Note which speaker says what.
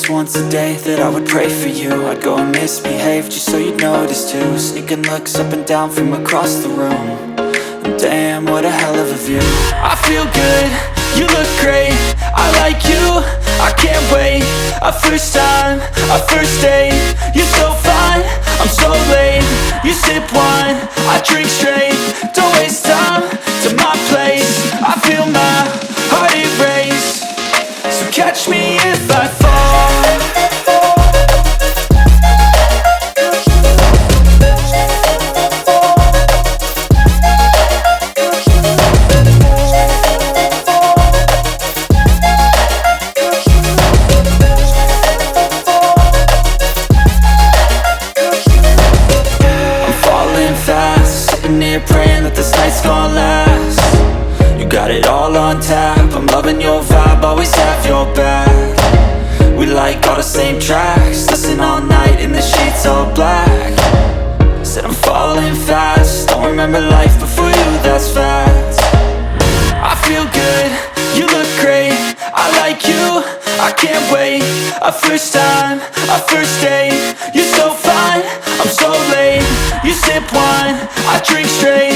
Speaker 1: just once a day that I would pray for you. I'd go and misbehave just so you'd notice too. Sneaking looks up and down from across the room. And damn, what a hell of a view. I feel good, you look great, I like you, I can't wait. A first time, a first date, you're so fine, I'm so late. You sip wine, I drink straight, don't waste time to my place. I feel my heart erase, so catch me if I fall. Sitting here praying that this night's gonna last. You got it all on tap, I'm loving your vibe, always have your back. We like all the same tracks, listen all night in the sheets all black. Said I'm falling fast, don't remember life before you, that's fact. I feel good, you look great, I like you, I can't wait. A first time, a first date, you're so fine, I'm so late. You sip wine, I drink straight,